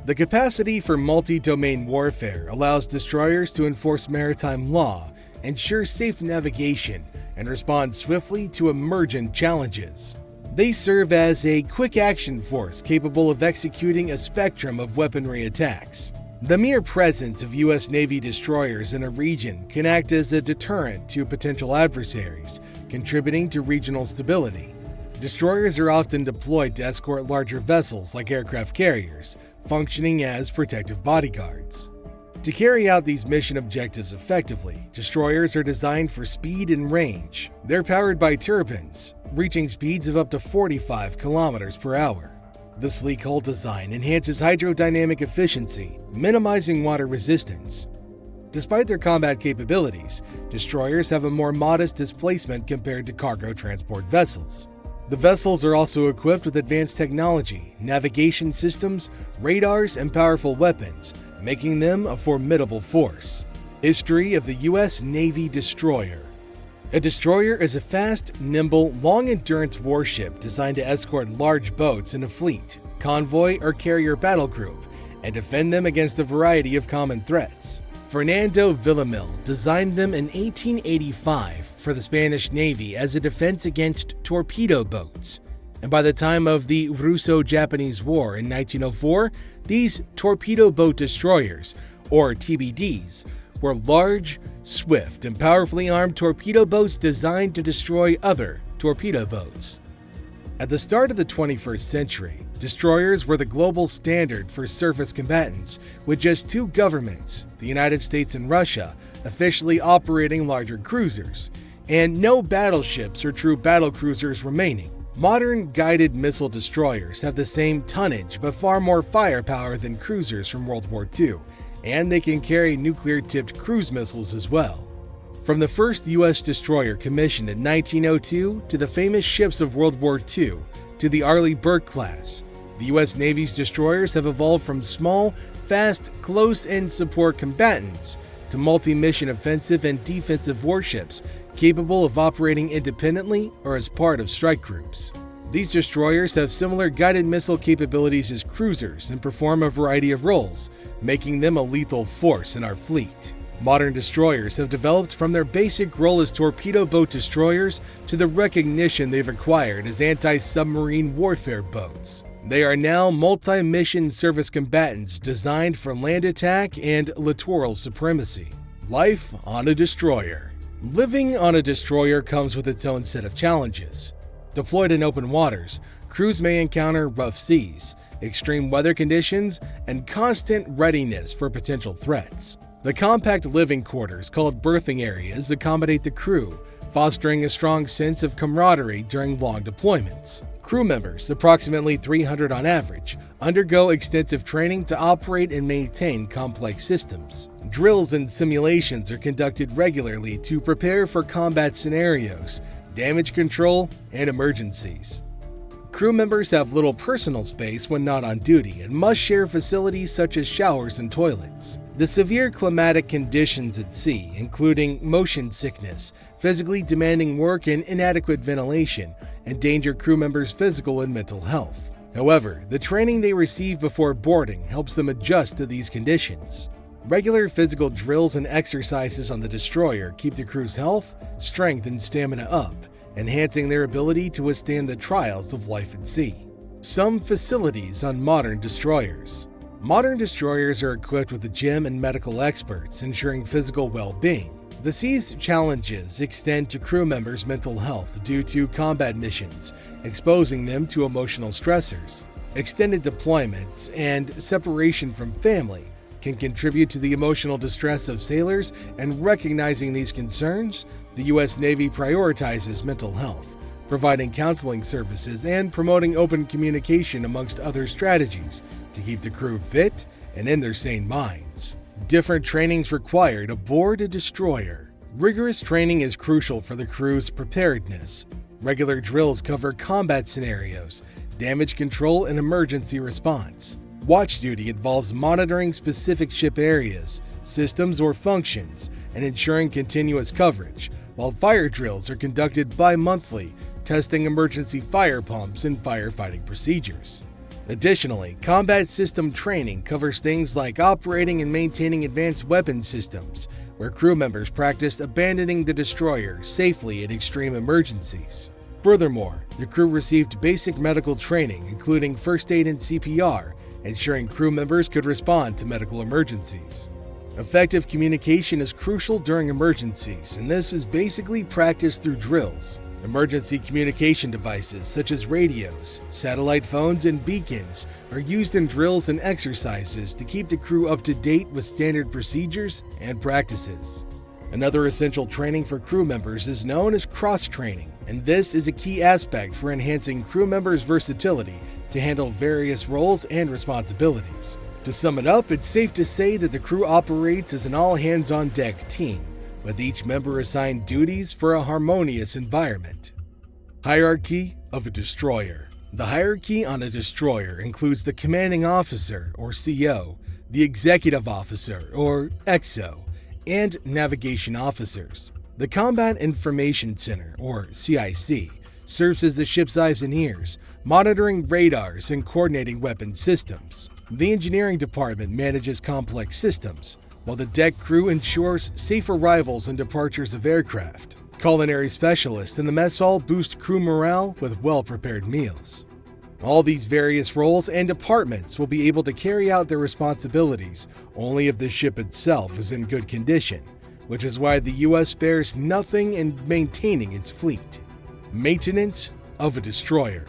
The capacity for multi-domain warfare allows destroyers to enforce maritime law, ensure safe navigation, and respond swiftly to emergent challenges. They serve as a quick-action force capable of executing a spectrum of weaponry attacks. The mere presence of U.S. Navy destroyers in a region can act as a deterrent to potential adversaries, contributing to regional stability. Destroyers are often deployed to escort larger vessels like aircraft carriers, functioning as protective bodyguards. To carry out these mission objectives effectively, destroyers are designed for speed and range. They're powered by turbines, reaching speeds of up to 45 kilometers per hour. The sleek hull design enhances hydrodynamic efficiency, minimizing water resistance. Despite their combat capabilities, destroyers have a more modest displacement compared to cargo transport vessels. The vessels are also equipped with advanced technology, navigation systems, radars, and powerful weapons, making them a formidable force. History of the U.S. Navy destroyer. A destroyer is a fast, nimble, long-endurance warship designed to escort large boats in a fleet, convoy, or carrier battle group and defend them against a variety of common threats. Fernando Villamil designed them in 1885 for the Spanish Navy as a defense against torpedo boats, and by the time of the Russo-Japanese War in 1904, these torpedo boat destroyers, or TBDs, were large, swift, and powerfully armed torpedo boats designed to destroy other torpedo boats. At the start of the 21st century, destroyers were the global standard for surface combatants, with just two governments, the United States and Russia, officially operating larger cruisers, and no battleships or true battlecruisers remaining. Modern guided missile destroyers have the same tonnage but far more firepower than cruisers from World War II, and they can carry nuclear-tipped cruise missiles as well. From the first U.S. destroyer commissioned in 1902 to the famous ships of World War II to the Arleigh Burke class, the U.S. Navy's destroyers have evolved from small, fast, close-in support combatants to multi-mission offensive and defensive warships capable of operating independently or as part of strike groups. These destroyers have similar guided missile capabilities as cruisers and perform a variety of roles, making them a lethal force in our fleet. Modern destroyers have developed from their basic role as torpedo boat destroyers to the recognition they've acquired as anti-submarine warfare boats. They are now multi-mission surface combatants designed for land attack and littoral supremacy. Life on a destroyer. Living on a destroyer comes with its own set of challenges. Deployed in open waters, crews may encounter rough seas, extreme weather conditions, and constant readiness for potential threats. The compact living quarters, called berthing areas, accommodate the crew, fostering a strong sense of camaraderie during long deployments. Crew members, approximately 300 on average, undergo extensive training to operate and maintain complex systems. Drills and simulations are conducted regularly to prepare for combat scenarios, damage control, and emergencies. Crew members have little personal space when not on duty and must share facilities such as showers and toilets. The severe climatic conditions at sea, including motion sickness, physically demanding work, and inadequate ventilation, endanger crew members' physical and mental health. However, the training they receive before boarding helps them adjust to these conditions. Regular physical drills and exercises on the destroyer keep the crew's health, strength, and stamina up, enhancing their ability to withstand the trials of life at sea. Some facilities on modern destroyers. Modern destroyers are equipped with a gym and medical experts, ensuring physical well-being. The sea's challenges extend to crew members' mental health due to combat missions, exposing them to emotional stressors. Extended deployments and separation from family can contribute to the emotional distress of sailors, and recognizing these concerns, the U.S. Navy prioritizes mental health, providing counseling services and promoting open communication amongst other strategies to keep the crew fit and in their sane minds. Different trainings required aboard a destroyer. Rigorous training is crucial for the crew's preparedness. Regular drills cover combat scenarios, damage control, and emergency response. Watch duty involves monitoring specific ship areas, systems, or functions, and ensuring continuous coverage, while fire drills are conducted bi-monthly, testing emergency fire pumps and firefighting procedures. Additionally, combat system training covers things like operating and maintaining advanced weapon systems, where crew members practice abandoning the destroyer safely in extreme emergencies. Furthermore, the crew received basic medical training, including first aid and CPR, ensuring crew members could respond to medical emergencies. Effective communication is crucial during emergencies, and this is basically practiced through drills. Emergency communication devices such as radios, satellite phones, and beacons are used in drills and exercises to keep the crew up to date with standard procedures and practices. Another essential training for crew members is known as cross-training, and this is a key aspect for enhancing crew members' versatility to handle various roles and responsibilities. To sum it up, it's safe to say that the crew operates as an all-hands-on-deck team, with each member assigned duties for a harmonious environment. Hierarchy of a destroyer. The hierarchy on a destroyer includes the commanding officer, or CO, the executive officer, or XO, and navigation officers. The Combat Information Center, or CIC, serves as the ship's eyes and ears, monitoring radars and coordinating weapon systems. The engineering department manages complex systems, while the deck crew ensures safe arrivals and departures of aircraft. Culinary specialists in the mess hall boost crew morale with well-prepared meals. All these various roles and departments will be able to carry out their responsibilities only if the ship itself is in good condition, which is why the U.S. spares nothing in maintaining its fleet. Maintenance of a destroyer.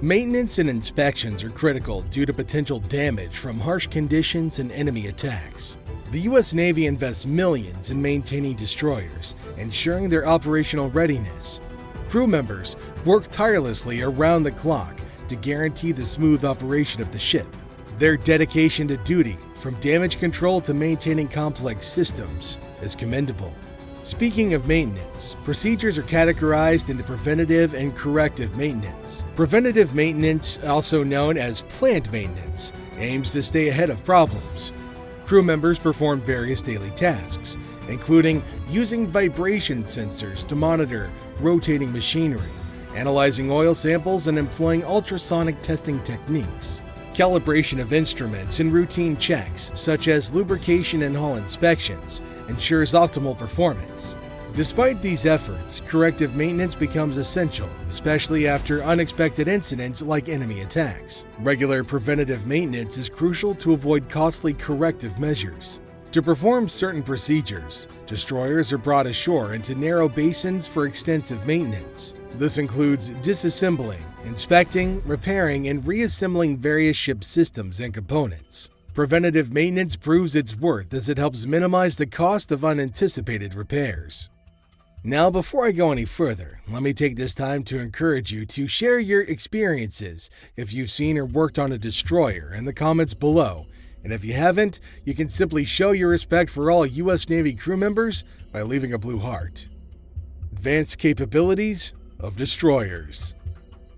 Maintenance and inspections are critical due to potential damage from harsh conditions and enemy attacks. The U.S. Navy invests millions in maintaining destroyers, ensuring their operational readiness. Crew members work tirelessly around the clock to guarantee the smooth operation of the ship. Their dedication to duty, from damage control to maintaining complex systems, is commendable. Speaking of maintenance, procedures are categorized into preventative and corrective maintenance. Preventative maintenance, also known as planned maintenance, aims to stay ahead of problems. Crew members perform various daily tasks, including using vibration sensors to monitor rotating machinery, analyzing oil samples, and employing ultrasonic testing techniques. Calibration of instruments and routine checks, such as lubrication and hull inspections, ensures optimal performance. Despite these efforts, corrective maintenance becomes essential, especially after unexpected incidents like enemy attacks. Regular preventative maintenance is crucial to avoid costly corrective measures. To perform certain procedures, destroyers are brought ashore into narrow basins for extensive maintenance. This includes disassembling, inspecting, repairing, and reassembling various ship systems and components. Preventative maintenance proves its worth as it helps minimize the cost of unanticipated repairs. Now, before I go any further, let me take this time to encourage you to share your experiences if you've seen or worked on a destroyer in the comments below. And if you haven't, you can simply show your respect for all U.S. Navy crew members by leaving a blue heart. Advanced capabilities of destroyers.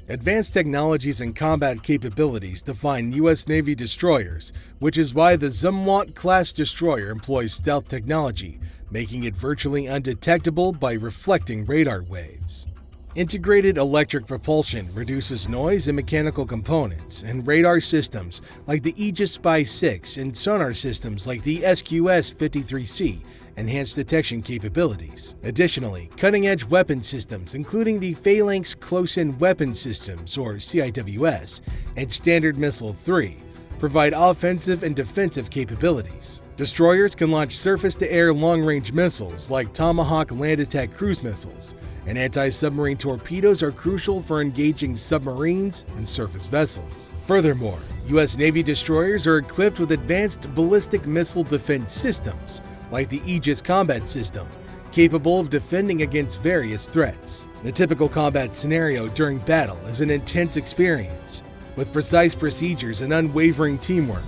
Advanced technologies and combat capabilities define U.S. Navy destroyers, which is why the Submarine-class destroyer employs stealth technology, making it virtually undetectable by reflecting radar waves. Integrated electric propulsion reduces noise in mechanical components, and radar systems like the Aegis Spy-6 and sonar systems like the SQS-53C enhance detection capabilities. Additionally, cutting-edge weapon systems including the Phalanx Close-In Weapon Systems, or CIWS, and Standard Missile-3 provide offensive and defensive capabilities. Destroyers can launch surface-to-air long-range missiles like Tomahawk land attack cruise missiles, and anti-submarine torpedoes are crucial for engaging submarines and surface vessels. Furthermore, U.S. Navy destroyers are equipped with advanced ballistic missile defense systems like the Aegis Combat System, capable of defending against various threats. The typical combat scenario during battle is an intense experience. With precise procedures and unwavering teamwork,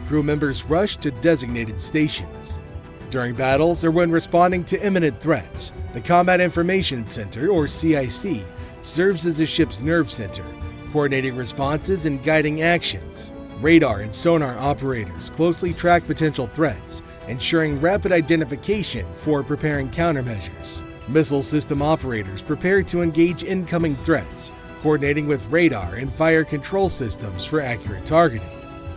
crew members rush to designated stations. During battles or when responding to imminent threats, the Combat Information Center, or CIC, serves as a ship's nerve center, coordinating responses and guiding actions. Radar and sonar operators closely track potential threats, ensuring rapid identification for preparing countermeasures. Missile system operators prepare to engage incoming threats, coordinating with radar and fire control systems for accurate targeting.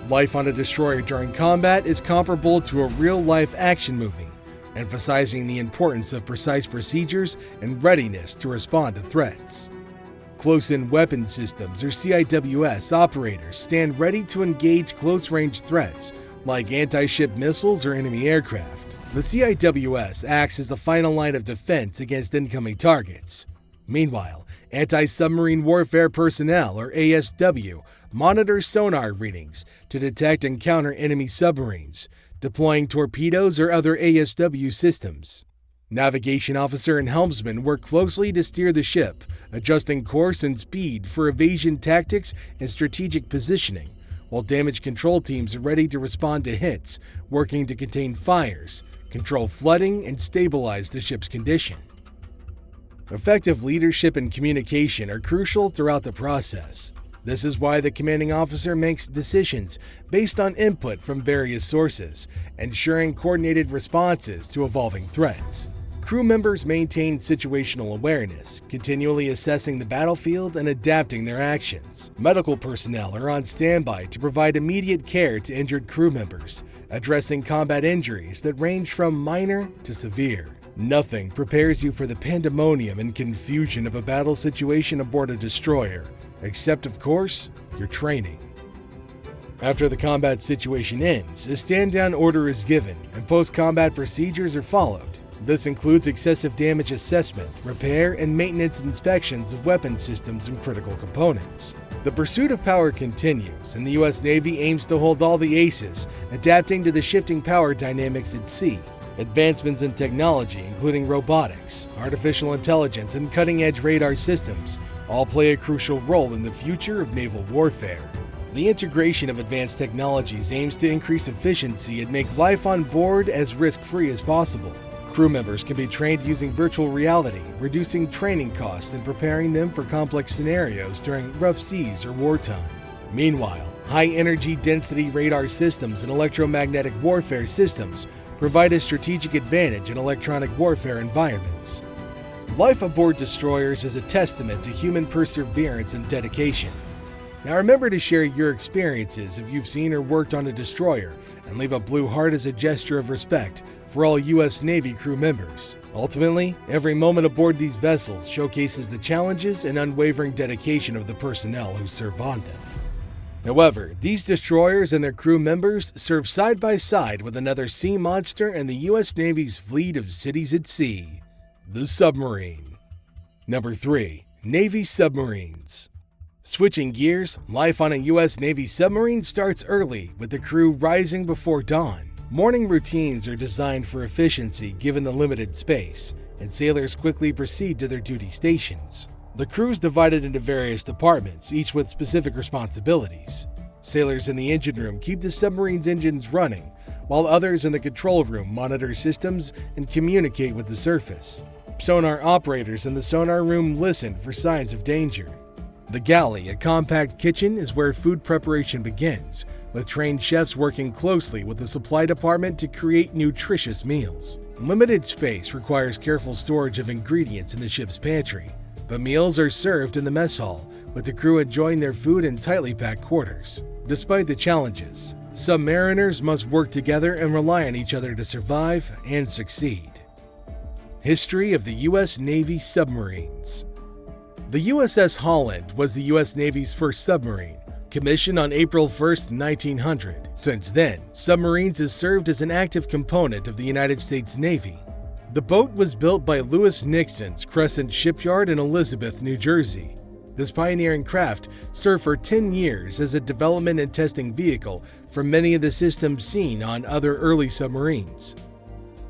Life on a destroyer during combat is comparable to a real-life action movie, emphasizing the importance of precise procedures and readiness to respond to threats. Close-in weapon systems, or CIWS, operators stand ready to engage close-range threats like anti-ship missiles or enemy aircraft. The CIWS acts as the final line of defense against incoming targets. Meanwhile, anti-submarine warfare personnel, or ASW, monitor sonar readings to detect and counter enemy submarines, deploying torpedoes or other ASW systems. Navigation officer and helmsman work closely to steer the ship, adjusting course and speed for evasion tactics and strategic positioning, while damage control teams are ready to respond to hits, working to contain fires, control flooding, and stabilize the ship's condition. Effective leadership and communication are crucial throughout the process. This is why the commanding officer makes decisions based on input from various sources, ensuring coordinated responses to evolving threats. Crew members maintain situational awareness, continually assessing the battlefield and adapting their actions. Medical personnel are on standby to provide immediate care to injured crew members, addressing combat injuries that range from minor to severe. Nothing prepares you for the pandemonium and confusion of a battle situation aboard a destroyer, except, of course, your training. After the combat situation ends, a stand-down order is given and post-combat procedures are followed. This includes excessive damage assessment, repair, and maintenance inspections of weapon systems and critical components. The pursuit of power continues, and the U.S. Navy aims to hold all the aces, adapting to the shifting power dynamics at sea. Advancements in technology, including robotics, artificial intelligence, and cutting-edge radar systems, all play a crucial role in the future of naval warfare. The integration of advanced technologies aims to increase efficiency and make life on board as risk-free as possible. Crew members can be trained using virtual reality, reducing training costs and preparing them for complex scenarios during rough seas or wartime. Meanwhile, high-energy density radar systems and electromagnetic warfare systems provide a strategic advantage in electronic warfare environments. Life aboard destroyers is a testament to human perseverance and dedication. Now remember to share your experiences if you've seen or worked on a destroyer, and leave a blue heart as a gesture of respect for all U.S. Navy crew members. Ultimately, every moment aboard these vessels showcases the challenges and unwavering dedication of the personnel who serve on them. However, these destroyers and their crew members serve side by side with another sea monster in the U.S. Navy's fleet of cities at sea, the submarine. Number 3. Navy submarines. Switching gears, life on a U.S. Navy submarine starts early, with the crew rising before dawn. Morning routines are designed for efficiency given the limited space, and sailors quickly proceed to their duty stations. The crew is divided into various departments, each with specific responsibilities. Sailors in the engine room keep the submarine's engines running, while others in the control room monitor systems and communicate with the surface. Sonar operators in the sonar room listen for signs of danger. The galley, a compact kitchen, is where food preparation begins, with trained chefs working closely with the supply department to create nutritious meals. Limited space requires careful storage of ingredients in the ship's pantry, but meals are served in the mess hall, with the crew enjoying their food in tightly packed quarters. Despite the challenges, submariners must work together and rely on each other to survive and succeed. History of the U.S. Navy submarines. The USS Holland was the U.S. Navy's first submarine, commissioned on April 1, 1900. Since then, submarines has served as an active component of the United States Navy. The boat was built by Lewis Nixon's Crescent Shipyard in Elizabeth, New Jersey. This pioneering craft served for 10 years as a development and testing vehicle for many of the systems seen on other early submarines.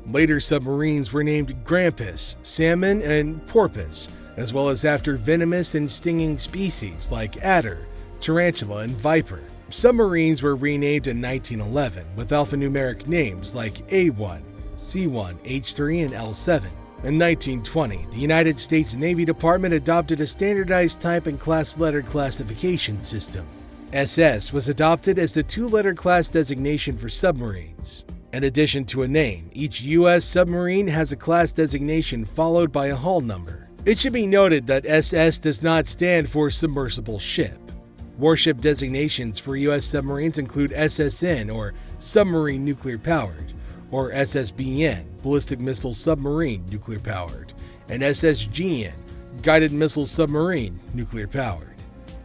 Later submarines were named Grampus, Salmon, and Porpoise, as well as after venomous and stinging species like adder, tarantula, and viper. Submarines were renamed in 1911 with alphanumeric names like A1, C1, H3, and L7. In 1920, the United States Navy Department adopted a standardized type and class letter classification system. SS was adopted as the two-letter class designation for submarines. In addition to a name, each U.S. submarine has a class designation followed by a hull number. It should be noted that SS does not stand for submersible ship. Warship designations for U.S. submarines include SSN, or submarine nuclear powered, or SSBN, ballistic missile submarine nuclear powered, and SSGN, guided missile submarine nuclear powered.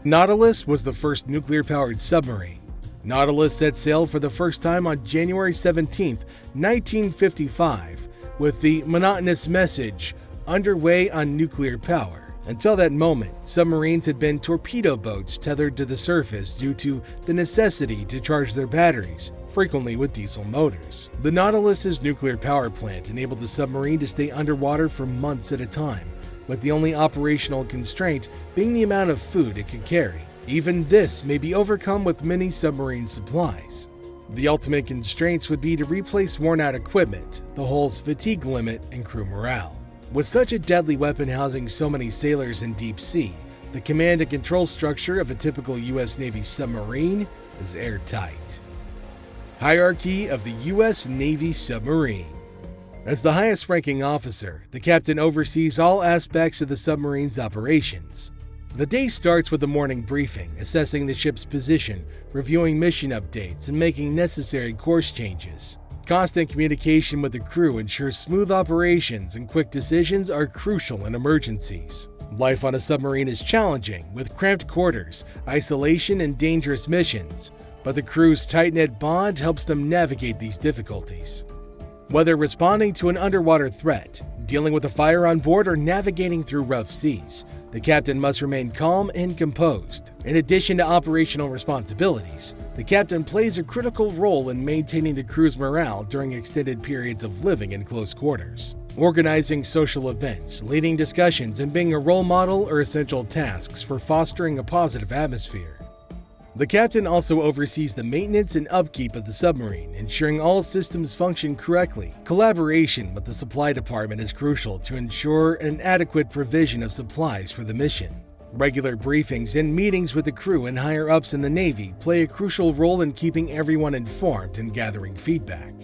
Nautilus was the first nuclear powered submarine. Nautilus set sail for the first time on January 17, 1955, with the monotonous message, "Underway on nuclear power." Until that moment, submarines had been torpedo boats tethered to the surface due to the necessity to charge their batteries, frequently with diesel motors. The Nautilus's nuclear power plant enabled the submarine to stay underwater for months at a time, with the only operational constraint being the amount of food it could carry. Even this may be overcome with many submarine supplies. The ultimate constraints would be to replace worn-out equipment, the hull's fatigue limit, and crew morale. With such a deadly weapon housing so many sailors in deep sea, the command and control structure of a typical U.S. Navy submarine is airtight. Hierarchy of the U.S. Navy submarine. As the highest-ranking officer, the captain oversees all aspects of the submarine's operations. The day starts with a morning briefing, assessing the ship's position, reviewing mission updates, and making necessary course changes. Constant communication with the crew ensures smooth operations, and quick decisions are crucial in emergencies. Life on a submarine is challenging, with cramped quarters, isolation, and dangerous missions, but the crew's tight-knit bond helps them navigate these difficulties. Whether responding to an underwater threat, dealing with a fire on board, or navigating through rough seas, the captain must remain calm and composed. In addition to operational responsibilities, the captain plays a critical role in maintaining the crew's morale during extended periods of living in close quarters. Organizing social events, leading discussions, and being a role model are essential tasks for fostering a positive atmosphere. The captain also oversees the maintenance and upkeep of the submarine, ensuring all systems function correctly. Collaboration with the supply department is crucial to ensure an adequate provision of supplies for the mission. Regular briefings and meetings with the crew and higher-ups in the Navy play a crucial role in keeping everyone informed and gathering feedback.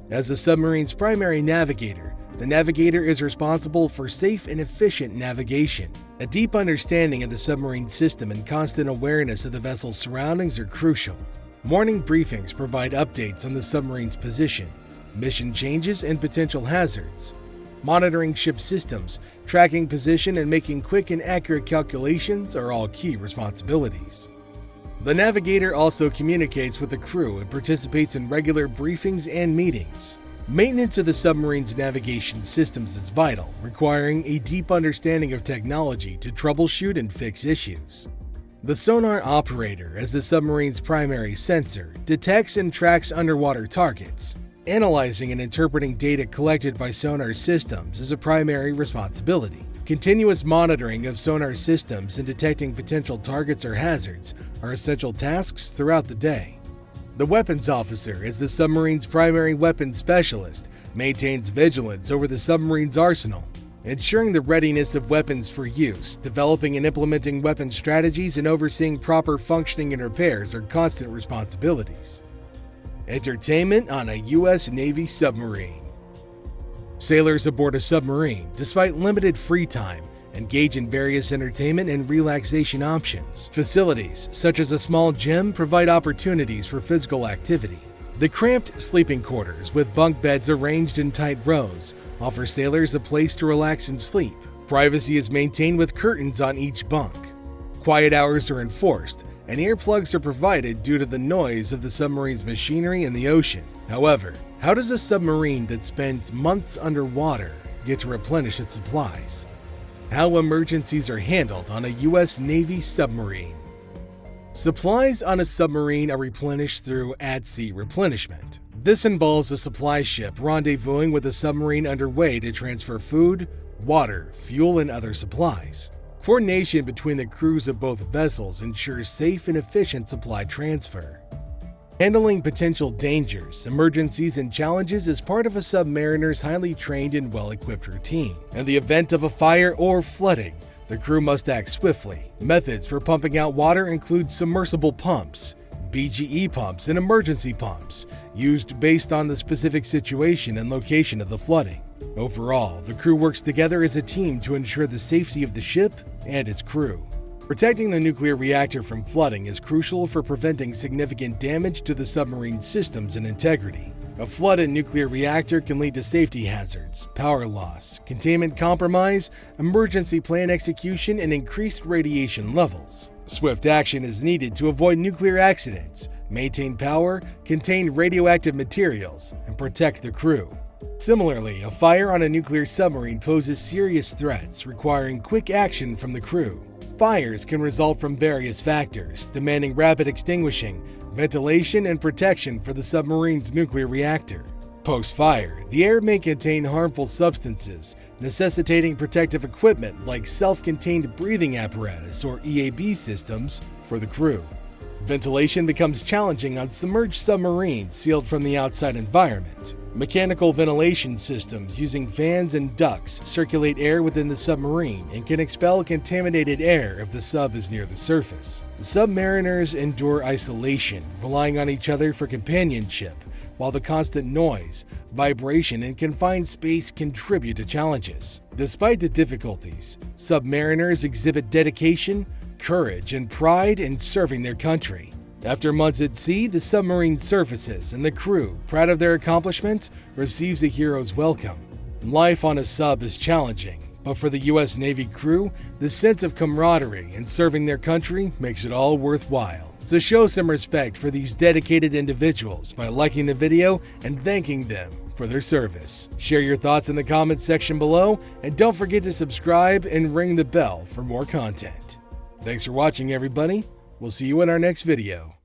As the submarine's primary navigator, the navigator is responsible for safe and efficient navigation. A deep understanding of the submarine system and constant awareness of the vessel's surroundings are crucial. Morning briefings provide updates on the submarine's position, mission changes, and potential hazards. Monitoring ship systems, tracking position, and making quick and accurate calculations are all key responsibilities. The navigator also communicates with the crew and participates in regular briefings and meetings. Maintenance of the submarine's navigation systems is vital, requiring a deep understanding of technology to troubleshoot and fix issues. The sonar operator, as the submarine's primary sensor, detects and tracks underwater targets. Analyzing and interpreting data collected by sonar systems is a primary responsibility. Continuous monitoring of sonar systems and detecting potential targets or hazards are essential tasks throughout the day. The weapons officer, as the submarine's primary weapons specialist, maintains vigilance over the submarine's arsenal, ensuring the readiness of weapons for use. Developing and implementing weapon strategies and overseeing proper functioning and repairs are constant responsibilities. Entertainment on a U.S. Navy submarine. Sailors aboard a submarine, despite limited free time, engage in various entertainment and relaxation options. Facilities, such as a small gym, provide opportunities for physical activity. The cramped sleeping quarters, with bunk beds arranged in tight rows, offer sailors a place to relax and sleep. Privacy is maintained with curtains on each bunk. Quiet hours are enforced, and earplugs are provided due to the noise of the submarine's machinery in the ocean. However, how does a submarine that spends months underwater get to replenish its supplies? How emergencies are handled on a U.S. Navy submarine. Supplies on a submarine are replenished through at-sea replenishment. This involves a supply ship rendezvousing with a submarine underway to transfer food, water, fuel, and other supplies. Coordination between the crews of both vessels ensures safe and efficient supply transfer. Handling potential dangers, emergencies, and challenges is part of a submariner's highly trained and well-equipped routine. In the event of a fire or flooding, the crew must act swiftly. Methods for pumping out water include submersible pumps, BGE pumps, and emergency pumps, used based on the specific situation and location of the flooding. Overall, the crew works together as a team to ensure the safety of the ship and its crew. Protecting the nuclear reactor from flooding is crucial for preventing significant damage to the submarine systems and integrity. A flooded nuclear reactor can lead to safety hazards, power loss, containment compromise, emergency plan execution, and increased radiation levels. Swift action is needed to avoid nuclear accidents, maintain power, contain radioactive materials, and protect the crew. Similarly, a fire on a nuclear submarine poses serious threats, requiring quick action from the crew. Fires can result from various factors, demanding rapid extinguishing, ventilation, and protection for the submarine's nuclear reactor. Post-fire, the air may contain harmful substances, necessitating protective equipment like self-contained breathing apparatus or EAB systems for the crew. Ventilation becomes challenging on submerged submarines sealed from the outside environment. Mechanical ventilation systems using fans and ducts circulate air within the submarine and can expel contaminated air if the sub is near the surface. Submariners endure isolation, relying on each other for companionship, while the constant noise, vibration, and confined space contribute to challenges. Despite the difficulties, submariners exhibit dedication, courage, and pride in serving their country. After months at sea, the submarine surfaces, and the crew, proud of their accomplishments, receives a hero's welcome. Life on a sub is challenging, But for the U.S. Navy crew, the sense of camaraderie and serving their country makes it all worthwhile. So show some respect for these dedicated individuals by liking the video and thanking them for their service. Share your thoughts in the comments section below, and don't forget to subscribe and ring the bell for more content. Thanks for watching, everybody. We'll see you in our next video.